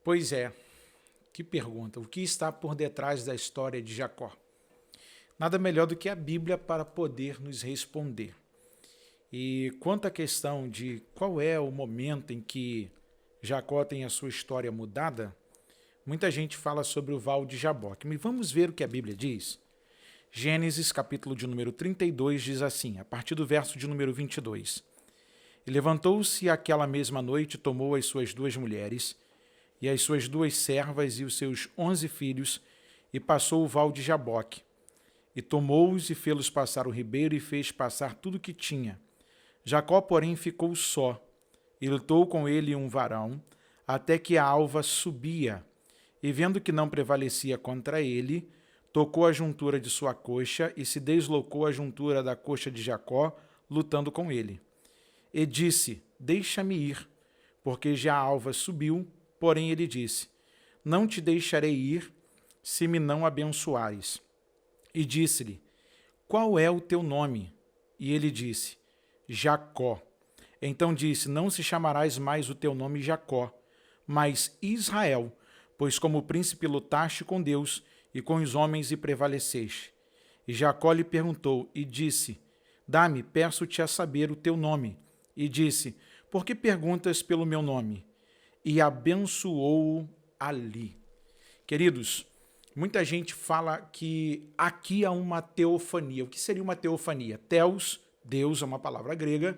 Pois é, que pergunta. O que está por detrás da história de Jacó? Nada melhor do que a Bíblia para poder nos responder. E quanto à questão de qual é o momento em que Jacó tem a sua história mudada, muita gente fala sobre o Val de Jaboque. Mas vamos ver o que a Bíblia diz. Gênesis, capítulo de número 32, diz assim, a partir do verso de número 22. E levantou-se aquela mesma noite, tomou as suas 2 mulheres, e as suas 2 servas e os seus 11 filhos, e passou o Val de Jaboque. E tomou-os e fê-los passar o ribeiro, e fez passar tudo o que tinha. Jacó, porém, ficou só, e lutou com ele um varão, até que a alva subia, e vendo que não prevalecia contra ele, tocou a juntura de sua coxa, e se deslocou a juntura da coxa de Jacó, lutando com ele. E disse, deixa-me ir, porque já a alva subiu, porém ele disse, não te deixarei ir, se me não abençoares. E disse-lhe, qual é o teu nome? E ele disse, Jacó. Então disse, não se chamarás mais o teu nome Jacó, mas Israel, pois como príncipe lutaste com Deus e com os homens e prevaleceste. E Jacó lhe perguntou e disse, dá-me, peço-te a saber o teu nome. E disse, por que perguntas pelo meu nome? E abençoou-o ali. Queridos, muita gente fala que aqui há uma teofania. O que seria uma teofania? Theos, Deus, é uma palavra grega.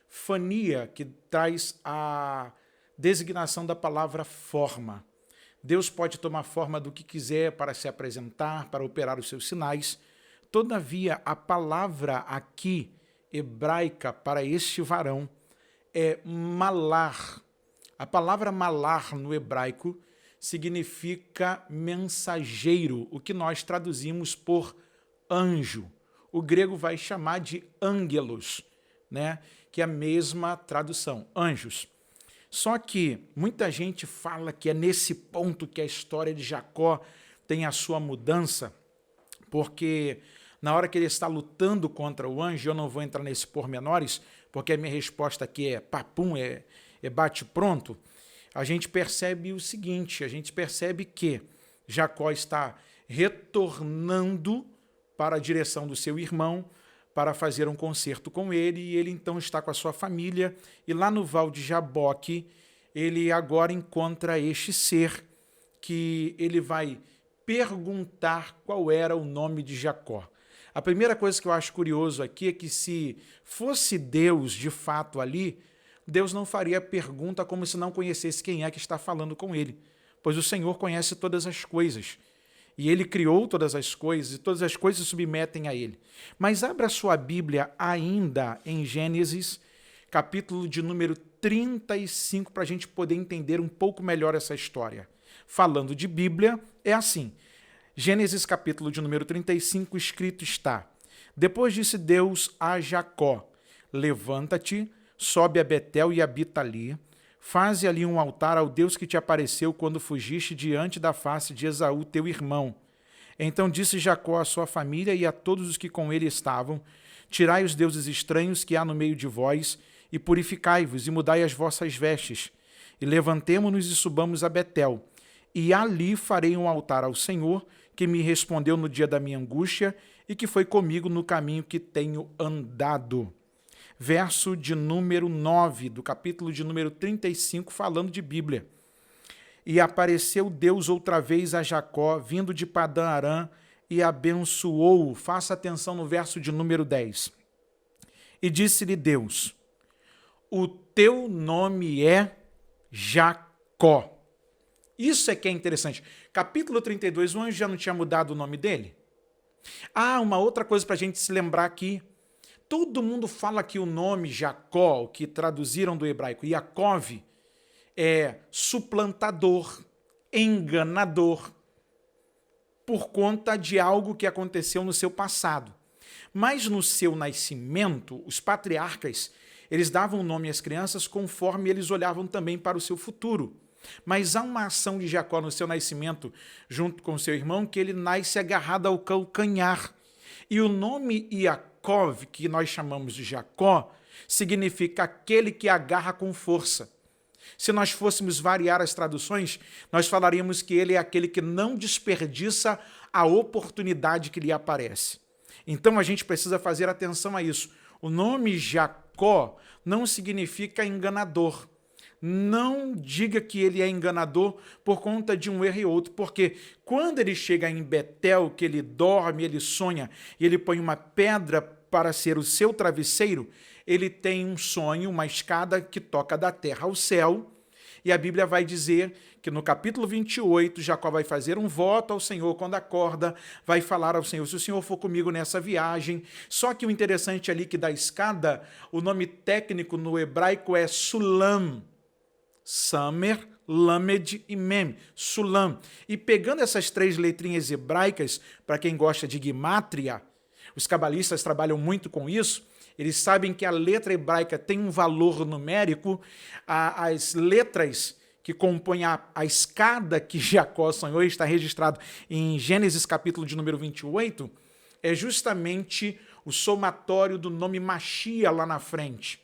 Fania, que traz a designação da palavra forma. Deus pode tomar forma do que quiser para se apresentar, para operar os seus sinais. Todavia, a palavra aqui, hebraica, para este varão, é malar. A palavra malar no hebraico significa mensageiro, o que nós traduzimos por anjo. O grego vai chamar de ângelos, né? Que é a mesma tradução, anjos. Só que muita gente fala que é nesse ponto que a história de Jacó tem a sua mudança, porque na hora que ele está lutando contra o anjo, eu não vou entrar nesses pormenores, porque a minha resposta aqui é papum, é bate-pronto, a gente percebe o seguinte, a gente percebe que Jacó está retornando para a direção do seu irmão, para fazer um concerto com ele, e ele então está com a sua família, e lá no Val de Jaboque, ele agora encontra este ser, que ele vai perguntar qual era o nome de Jacó. A primeira coisa que eu acho curioso aqui é que se fosse Deus de fato ali, Deus não faria pergunta como se não conhecesse quem é que está falando com ele, pois o Senhor conhece todas as coisas. E ele criou todas as coisas, e todas as coisas se submetem a ele. Mas abra sua Bíblia ainda em Gênesis, capítulo de número 35, para a gente poder entender um pouco melhor essa história. Falando de Bíblia, é assim. Gênesis, capítulo de número 35, escrito está, depois disse Deus a Jacó, levanta-te, sobe a Betel e habita ali, faze ali um altar ao Deus que te apareceu quando fugiste diante da face de Esaú, teu irmão. Então disse Jacó à sua família e a todos os que com ele estavam, tirai os deuses estranhos que há no meio de vós, e purificai-vos, e mudai as vossas vestes. E levantemo-nos e subamos a Betel, e ali farei um altar ao Senhor, que me respondeu no dia da minha angústia, e que foi comigo no caminho que tenho andado. Verso de número 9, do capítulo de número 35, falando de Bíblia. E apareceu Deus outra vez a Jacó, vindo de Padã Arã, e abençoou-o. Faça atenção no verso de número 10. E disse-lhe Deus, o teu nome é Jacó. Isso é que é interessante. Capítulo 32, o anjo já não tinha mudado o nome dele? Ah, uma outra coisa para a gente se lembrar aqui. Todo mundo fala que o nome Jacó, que traduziram do hebraico Yaakov, é suplantador, enganador, por conta de algo que aconteceu no seu passado. Mas no seu nascimento, os patriarcas, eles davam nome às crianças conforme eles olhavam também para o seu futuro. Mas há uma ação de Jacó no seu nascimento, junto com seu irmão, que ele nasce agarrado ao calcanhar. E o nome Yaakov, que nós chamamos de Jacó, significa aquele que agarra com força. Se nós fôssemos variar as traduções, nós falaríamos que ele é aquele que não desperdiça a oportunidade que lhe aparece. Então a gente precisa fazer atenção a isso. O nome Jacó não significa enganador. Não diga que ele é enganador por conta de um erro e outro, porque quando ele chega em Betel, que ele dorme, ele sonha, e ele põe uma pedra para ser o seu travesseiro, ele tem um sonho, uma escada que toca da terra ao céu, e a Bíblia vai dizer que no capítulo 28, Jacó vai fazer um voto ao Senhor quando acorda, vai falar ao Senhor, se o Senhor for comigo nessa viagem. Só que o interessante ali que da escada, o nome técnico no hebraico é Sulam. Samer, Lamed e Mem, Sulam. E pegando essas 3 letrinhas hebraicas, para quem gosta de guimátria, os cabalistas trabalham muito com isso, eles sabem que a letra hebraica tem um valor numérico, as letras que compõem a escada que Jacó sonhou, está registrado em Gênesis capítulo de número 28, é justamente o somatório do nome Machia lá na frente.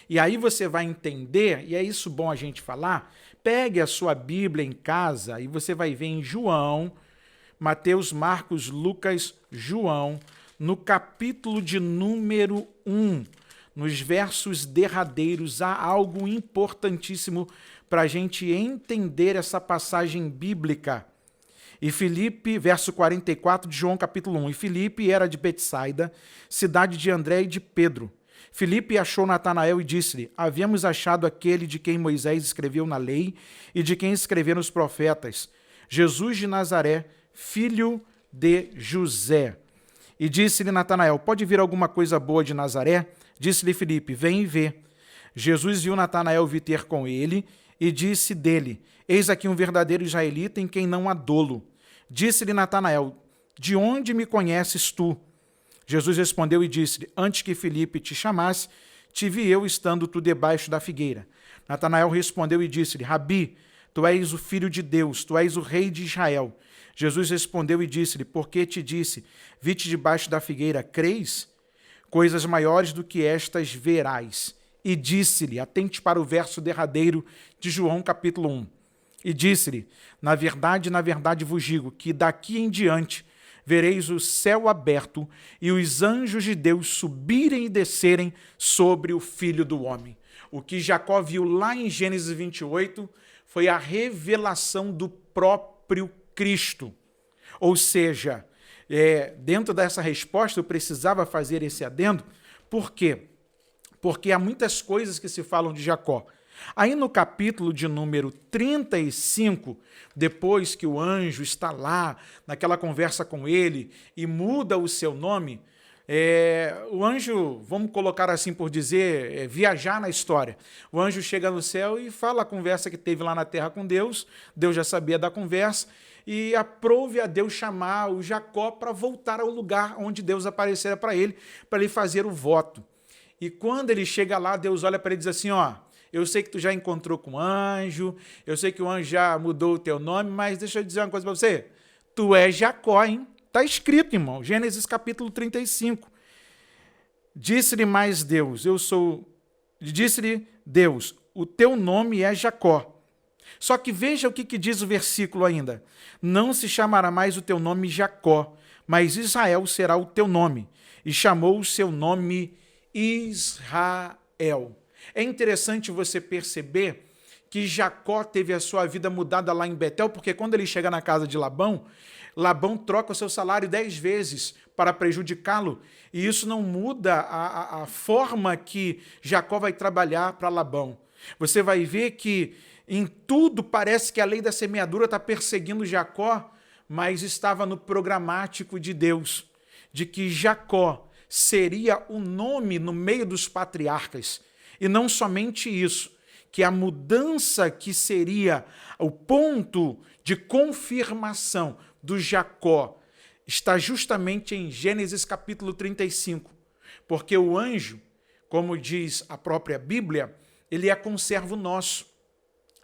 E aí você vai entender, e é isso bom a gente falar, pegue a sua Bíblia em casa e você vai ver em João, Mateus, Marcos, Lucas, João, no capítulo de número 1, nos versos derradeiros, há algo importantíssimo para a gente entender essa passagem bíblica. E Filipe, verso 44 de João capítulo 1, e Filipe era de Betsaida, cidade de André e de Pedro. Filipe achou Natanael e disse-lhe, havíamos achado aquele de quem Moisés escreveu na lei e de quem escreveram os profetas, Jesus de Nazaré, filho de José. E disse-lhe Natanael, pode vir alguma coisa boa de Nazaré? Disse-lhe Filipe, vem e vê. Jesus viu Natanael vir ter com ele e disse dele, eis aqui um verdadeiro israelita em quem não há dolo. Disse-lhe Natanael, de onde me conheces tu? Jesus respondeu e disse-lhe, antes que Filipe te chamasse, te vi eu estando tu debaixo da figueira. Natanael respondeu e disse-lhe, Rabi, tu és o filho de Deus, tu és o rei de Israel. Jesus respondeu e disse-lhe, por que te disse, vi-te debaixo da figueira, crês? Coisas maiores do que estas verás. E disse-lhe, atente para o verso derradeiro de João capítulo 1, e disse-lhe, na verdade vos digo, que daqui em diante vereis o céu aberto e os anjos de Deus subirem e descerem sobre o Filho do Homem. O que Jacó viu lá em Gênesis 28 foi a revelação do próprio Cristo. Ou seja, dentro dessa resposta eu precisava fazer esse adendo. Por quê? Porque há muitas coisas que se falam de Jacó. Aí no capítulo de número 35, depois que o anjo está lá, naquela conversa com ele, e muda o seu nome, o anjo, vamos colocar assim por dizer, viajar na história. O anjo chega no céu e fala a conversa que teve lá na terra com Deus, Deus já sabia da conversa, e aprove a Deus chamar o Jacó para voltar ao lugar onde Deus aparecera para ele fazer o voto. E quando ele chega lá, Deus olha para ele e diz assim, ó, eu sei que tu já encontrou com o anjo, eu sei que o anjo já mudou o teu nome, mas deixa eu dizer uma coisa para você. Tu és Jacó, hein? Está escrito, irmão. Gênesis capítulo 35. Disse-lhe mais Deus, disse-lhe Deus, o teu nome é Jacó. Só que veja o que diz o versículo ainda. Não se chamará mais o teu nome Jacó, mas Israel será o teu nome. E chamou o seu nome Israel. É interessante você perceber que Jacó teve a sua vida mudada lá em Betel, porque quando ele chega na casa de Labão, Labão troca o seu salário 10 vezes para prejudicá-lo, e isso não muda a forma que Jacó vai trabalhar para Labão. Você vai ver que em tudo parece que a lei da semeadura está perseguindo Jacó, mas estava no programático de Deus, de que Jacó seria o nome no meio dos patriarcas. E não somente isso, que a mudança que seria o ponto de confirmação do Jacó está justamente em Gênesis capítulo 35, porque o anjo, como diz a própria Bíblia, ele é conservo nosso.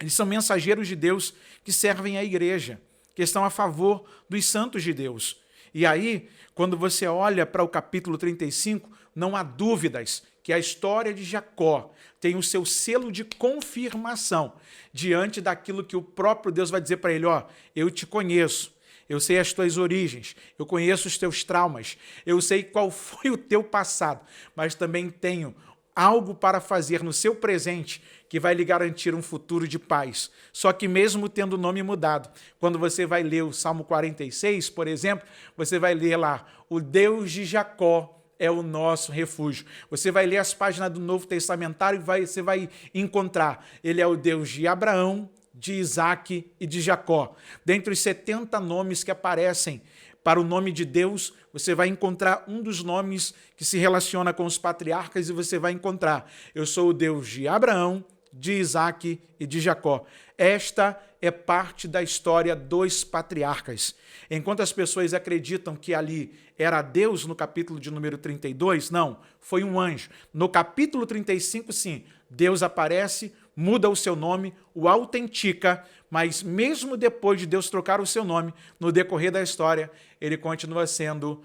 Eles são mensageiros de Deus que servem à igreja, que estão a favor dos santos de Deus. E aí, quando você olha para o capítulo 35, não há dúvidas que a história de Jacó tem o seu selo de confirmação diante daquilo que o próprio Deus vai dizer para ele, ó, eu te conheço, eu sei as tuas origens, eu conheço os teus traumas, eu sei qual foi o teu passado, mas também tenho algo para fazer no seu presente que vai lhe garantir um futuro de paz. Só que mesmo tendo o nome mudado, quando você vai ler o Salmo 46, por exemplo, você vai ler lá, o Deus de Jacó é o nosso refúgio. Você vai ler as páginas do Novo Testamentário e você vai encontrar, ele é o Deus de Abraão, de Isaac e de Jacó. Dentre os 70 nomes que aparecem para o nome de Deus, você vai encontrar um dos nomes que se relaciona com os patriarcas e você vai encontrar, eu sou o Deus de Abraão, de Isaac e de Jacó. Esta é parte da história dos patriarcas. Enquanto as pessoas acreditam que ali era Deus no capítulo de número 32, não, foi um anjo. No capítulo 35, sim, Deus aparece, muda o seu nome, o autentica, mas mesmo depois de Deus trocar o seu nome, no decorrer da história, ele continua sendo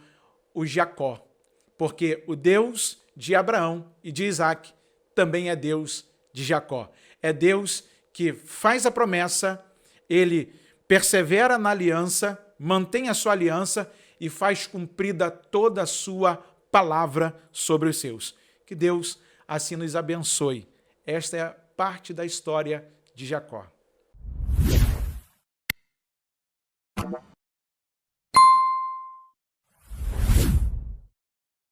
o Jacó, porque o Deus de Abraão e de Isaac também é Deus de Jacó. É Deus que faz a promessa, ele persevera na aliança, mantém a sua aliança e faz cumprida toda a sua palavra sobre os seus. Que Deus assim nos abençoe. Esta é a parte da história de Jacó.